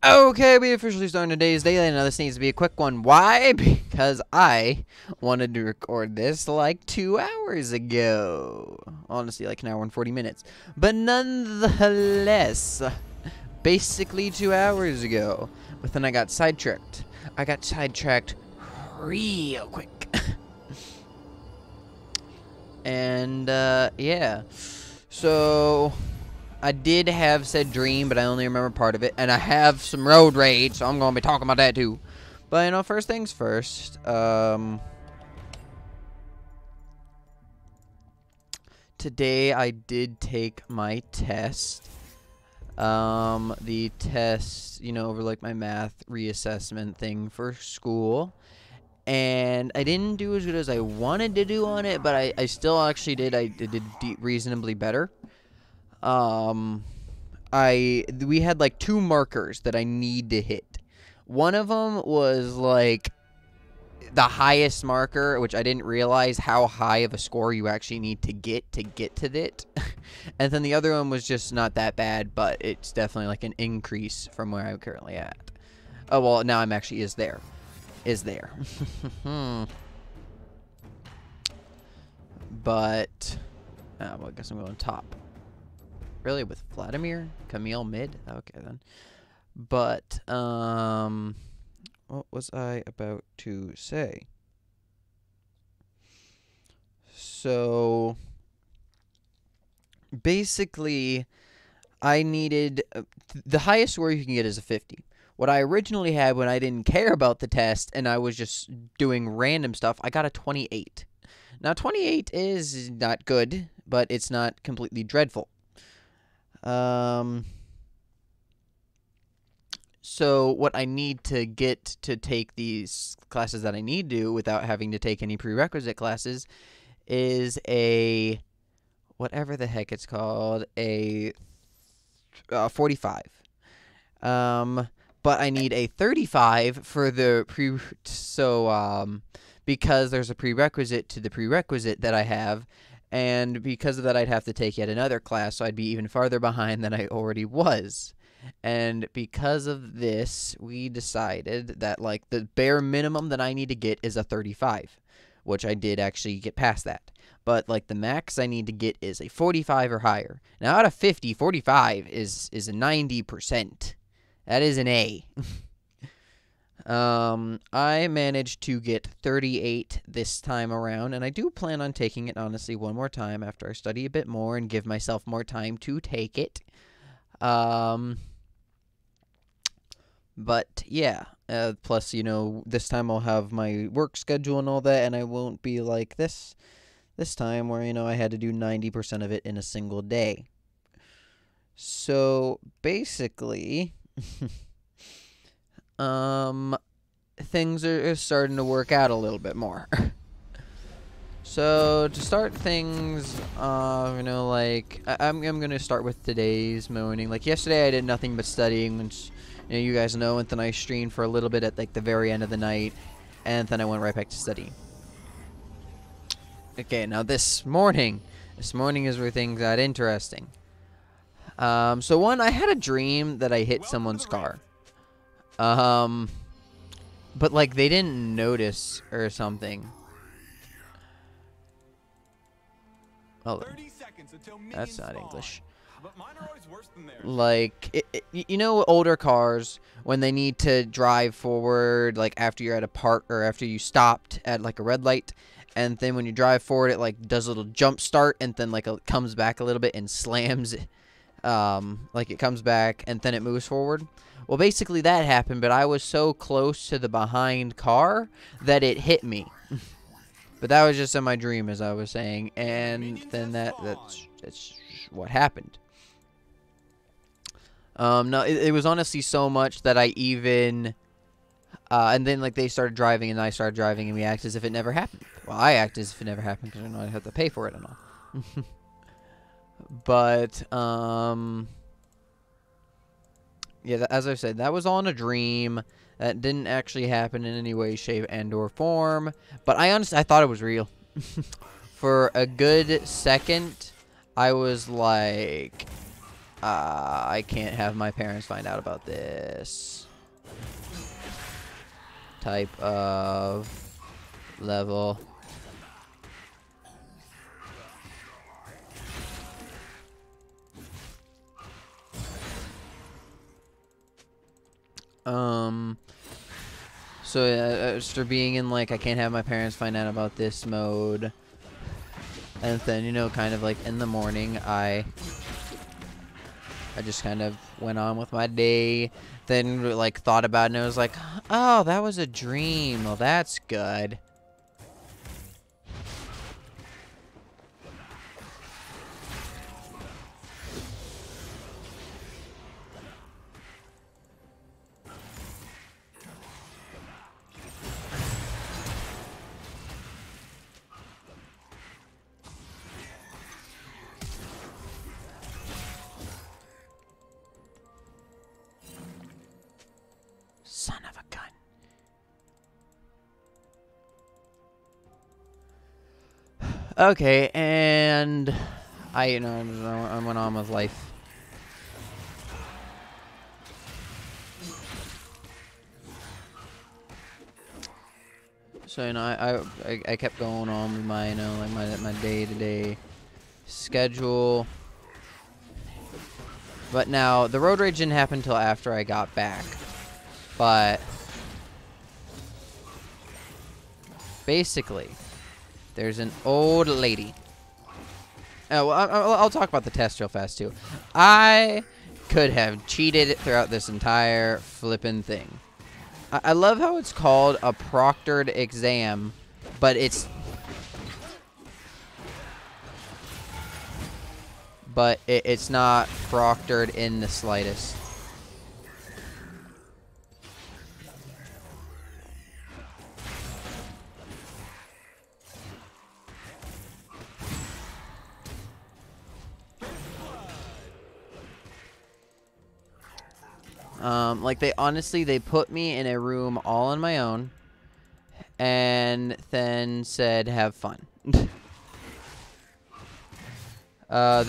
Okay, we officially started today's daily. Now this needs to be a quick one. Why? Because I wanted to record this like 2 hours ago. Honestly, like an hour and 40 minutes. But nonetheless, basically 2 hours ago. But then I got sidetracked. I got sidetracked real quick. And, yeah. So, I did have said dream, but I only remember part of it. And I have some road rage, so I'm going to be talking about that too. But, you know, first things first. Today I did take my test. The test, you know, over like my math reassessment thing for school. And I didn't do as good as I wanted to do on it, but I still actually did. I did reasonably better. We had like 2 markers that I need to hit. One of them was like the highest marker, which I didn't realize how high of a score you actually need to get to it. And then the other one was just not that bad, but it's definitely like an increase from where I'm currently at. Oh, well, now I'm actually is there. But, well, I guess I'm going top. Really, with Vladimir? Camille mid? Okay, then. But, what was I about to say? So, basically, I needed, the highest score you can get is a 50. What I originally had when I didn't care about the test and I was just doing random stuff, I got a 28. Now, 28 is not good, but it's not completely dreadful. So what I need to get to take these classes that I need to without having to take any prerequisite classes is a, whatever the heck it's called, a 45. But I need a 35 for the because there's a prerequisite to the prerequisite that I have, and because of that I'd have to take yet another class, so I'd be even farther behind than I already was. And because of this, we decided that like the bare minimum that I need to get is a 35, which I did actually get past that. But like the max I need to get is a 45 or higher. Now out of 50, 45 is a 90%. That is an A. I managed to get 38 this time around, and I do plan on taking it, honestly, one more time after I study a bit more and give myself more time to take it. But, yeah. Plus, you know, this time I'll have my work schedule and all that, and I won't be like this time where, you know, I had to do 90% of it in a single day. So, basically... things are starting to work out a little bit more. So to start things, you know, like I'm gonna start with today's morning. Like yesterday, I did nothing but studying, which you guys know. And then I streamed for a little bit at like the very end of the night, and then I went right back to studying. Okay, now this morning is where things got interesting. So one, I had a dream that I hit someone's car. But like they didn't notice or something. Oh, that's not English. Like, you know, older cars, when they need to drive forward, like after you're at a park or after you stopped at like a red light, and then when you drive forward, it like does a little jump start, and then like it comes back a little bit and slams, like it comes back and then it moves forward. Well, basically that happened, but I was so close to the behind car that it hit me. But that was just in my dream, as I was saying, and then that's what happened. No, it was honestly so much that I even, and then like they started driving and I started driving and we acted as if it never happened. Well, I acted as if it never happened because I know I'd have to pay for it and all. But, yeah, as I said, that was all in a dream. That didn't actually happen in any way, shape, and or form. But I thought it was real. For a good second, I was like, I can't have my parents find out about this type of level. So after being in like I can't have my parents find out about this mode, and then you know kind of like in the morning I just kind of went on with my day, then like thought about it and it was like, oh, that was a dream. Well, that's good. Son of a gun. Okay, and I went on with life. So I kept going on with my like my day-to-day schedule. But now the road rage didn't happen until after I got back. But basically, there's an old lady. Oh, well, I'll talk about the test real fast too. I could have cheated throughout this entire flippin' thing. I love how it's called a proctored exam, but it's not proctored in the slightest. Like they put me in a room all on my own and then said, have fun. They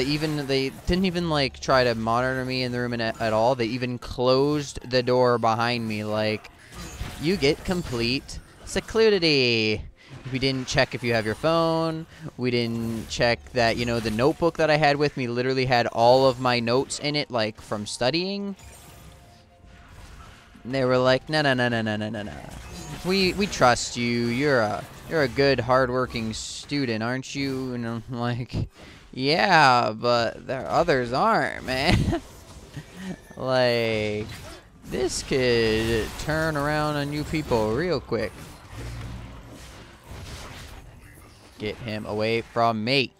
didn't even like try to monitor me in the room at all. They even closed the door behind me like, you get complete secludity. We didn't check if you have your phone. We didn't check that, you know, the notebook that I had with me literally had all of my notes in it, like from studying. And they were like, no. We trust you. You're a good, hardworking student, aren't you? And I'm like, yeah, but there others aren't, man. Like, this could turn around on you people real quick. Get him away from me.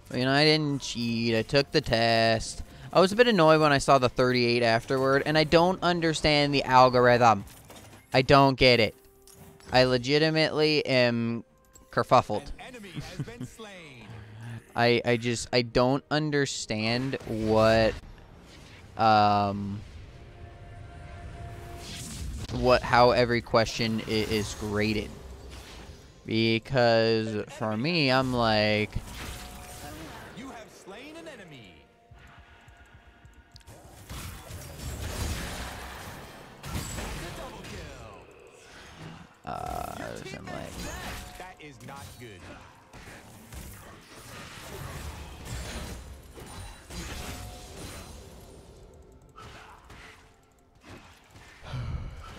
You know, I didn't cheat. I took the test. I was a bit annoyed when I saw the 38 afterward, and I don't understand the algorithm. I don't get it. I legitimately am kerfuffled. I don't understand what how every question is graded. Because for me, I'm like, you have slain an enemy. Double kill. I'm like, That is not good.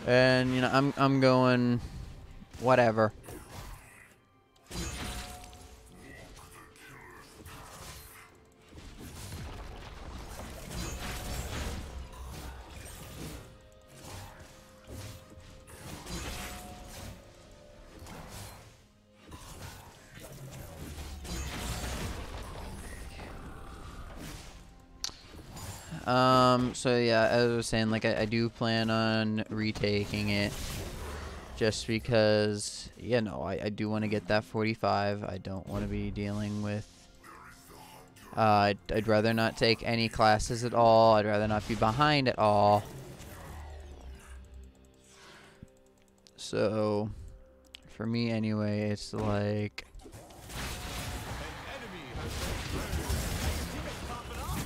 and you know, I'm going, whatever. So yeah, as I was saying, like, I do plan on retaking it. Just because, you know, I do want to get that 45. I don't want to be dealing with... I'd rather not take any classes at all. I'd rather not be behind at all. For me anyway, it's like Enemy has been pop it off.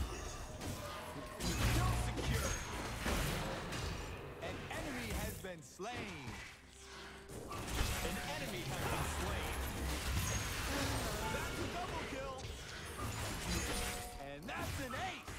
Kill secure. An enemy has been slain. An enemy has been slain. That's a double kill. And that's an ace.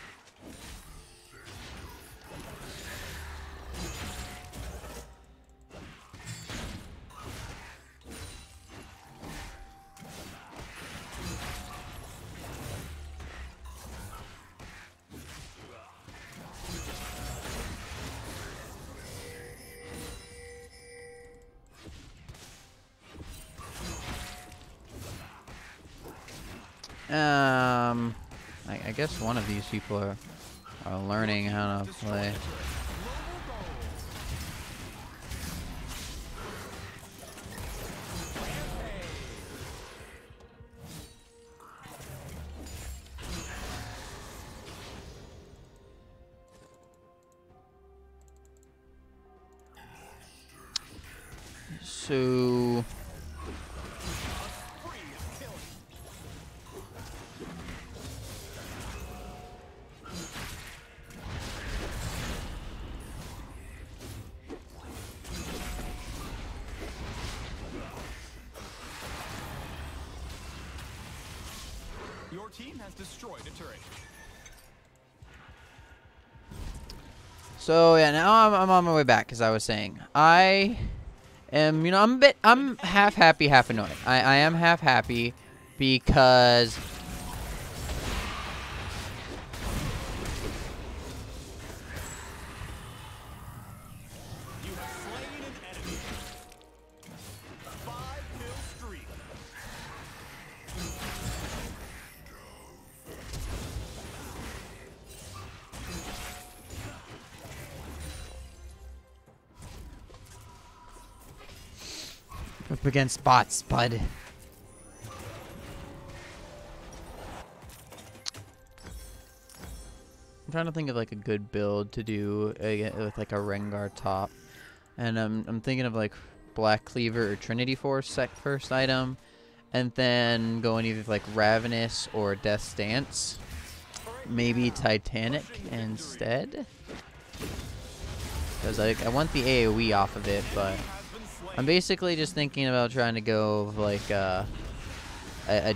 I guess one of these people are learning how to play. So Your team has destroyed a turret. So yeah, now I'm on my way back, as I was saying. I am, I'm half happy, half annoyed. I am half happy because You have slain an enemy. 5-kill streak. up against bots, bud. I'm trying to think of like a good build to do with like a Rengar top, and I'm thinking of like Black Cleaver or Trinity Force first item, and then going either like Ravenous or Death's Dance, maybe Titanic instead, because I want the AoE off of it, but I'm basically just thinking about trying to go with like a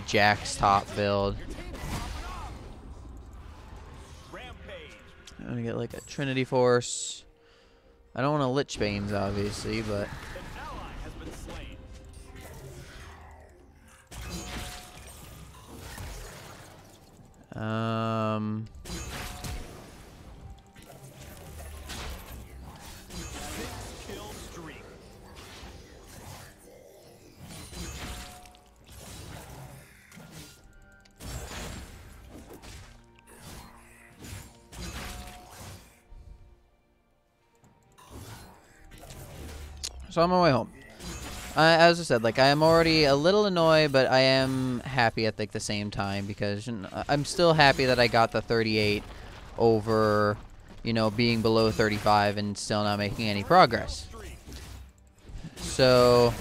Jax top build. I'm gonna get like a Trinity Force. I don't want a Lich Banes, obviously, but An ally has been slain. Kill streak. so I'm on my way home. As I said, like, I am already a little annoyed, but I am happy at like the same time, because I'm still happy that I got the 38 over, being below 35 and still not making any progress. So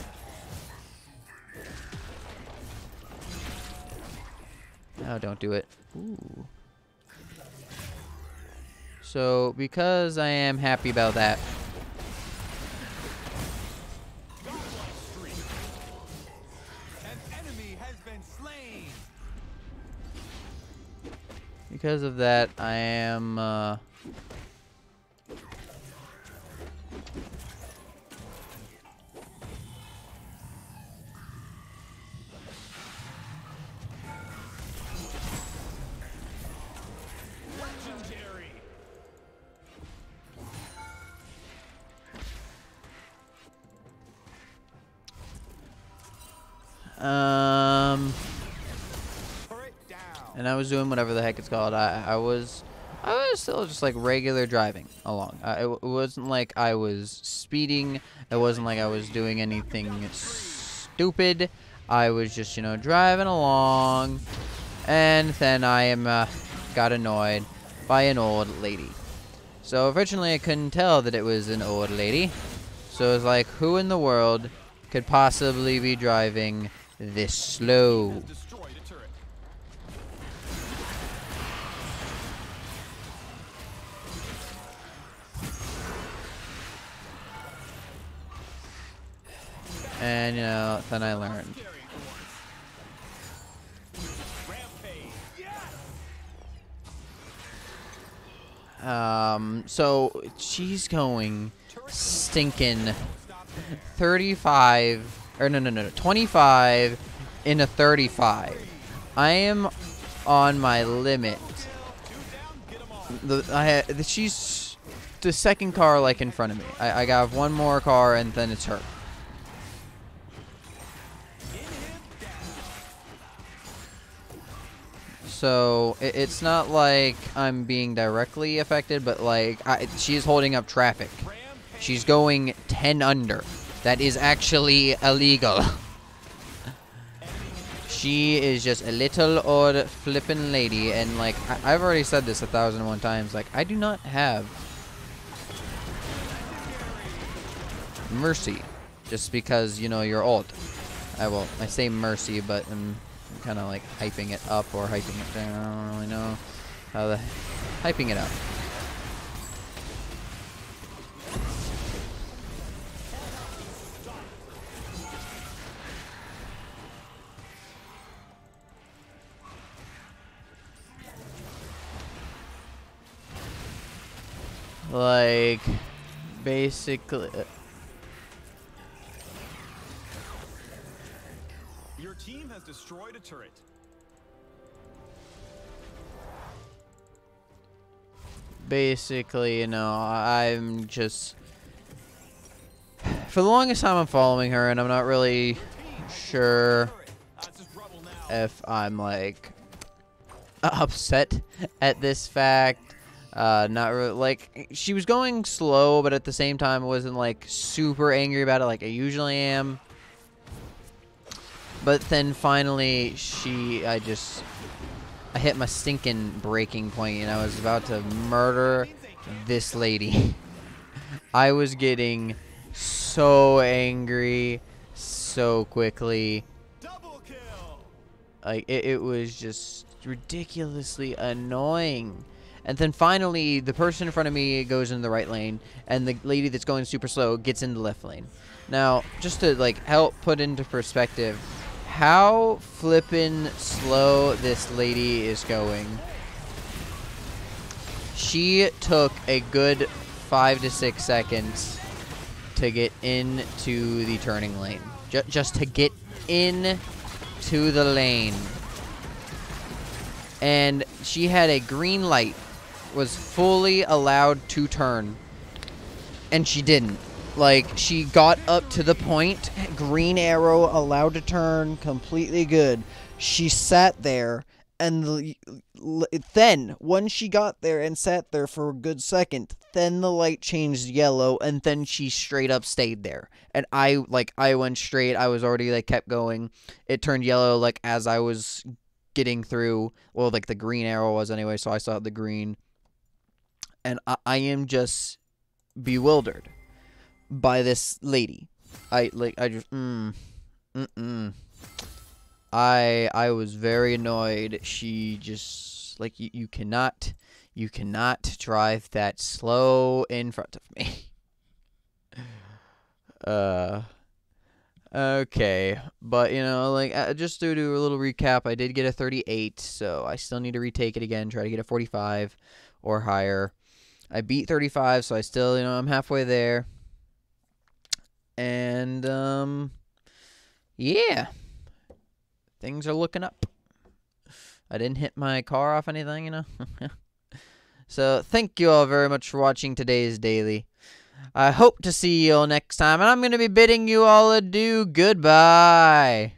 no, don't do it. Ooh. So because I am happy about that, An enemy has been slain. because of that, I am Legendary. Turret down. and I was doing whatever the heck it's called. I was still just like regular driving along. It wasn't like I was speeding. It wasn't like I was doing anything stupid. I was just, driving along, and then I got annoyed by an old lady. So originally I couldn't tell that it was an old lady. So it was like, who in the world could possibly be driving this slow. Destroyed a turret. And, you know, then I learned. Rampage. So she's going stinking 35, or no, 25 in a 35. I am on my limit. She's the second car like in front of me. I got one more car and then it's her. So it's not like I'm being directly affected, but like she is holding up traffic. She's going 10 under. That is actually illegal. She is just a little old flippin' lady, and like I've already said this 1,001 times. Like I do not have mercy, just because you know you're old. I say mercy, but I'm kind of like hyping it up or hyping it down. I don't really know how the hyping it up. Like basically Your team has destroyed a turret. basically, you know, I'm just for the longest time I'm following her, and I'm not really sure if I'm like upset at this fact. Not really, like she was going slow, but at the same time I wasn't like super angry about it like I usually am. But then finally I hit my stinking breaking point, and I was about to murder this lady. I was getting so angry so quickly. Double kill. Like it was just ridiculously annoying. And then finally the person in front of me goes in the right lane, and the lady that's going super slow gets in the left lane. Now, just to like help put into perspective how flippin' slow this lady is going. She took a good 5 to 6 seconds to get into the turning lane. Just to get in to the lane. And she had a green light, was fully allowed to turn, and she didn't. Like, she got up to the point, green arrow, allowed to turn, completely good. She sat there, and then, when she got there and sat there for a good second, then the light changed yellow, and then she straight up stayed there. And I went straight, I was already, like, kept going. It turned yellow, like, as I was getting through, well, like, the green arrow was anyway, so I saw the green. And I am just bewildered by this lady. I was very annoyed. She just like you cannot drive that slow in front of me. Okay, but you know, like just to do a little recap, I did get a 38, so I still need to retake it again, try to get a 45 or higher. I beat 35, so I still, you know, I'm halfway there. And, yeah. Things are looking up. I didn't hit my car off anything, you know. So, thank you all very much for watching today's daily. I hope to see you all next time, and I'm going to be bidding you all adieu. Goodbye.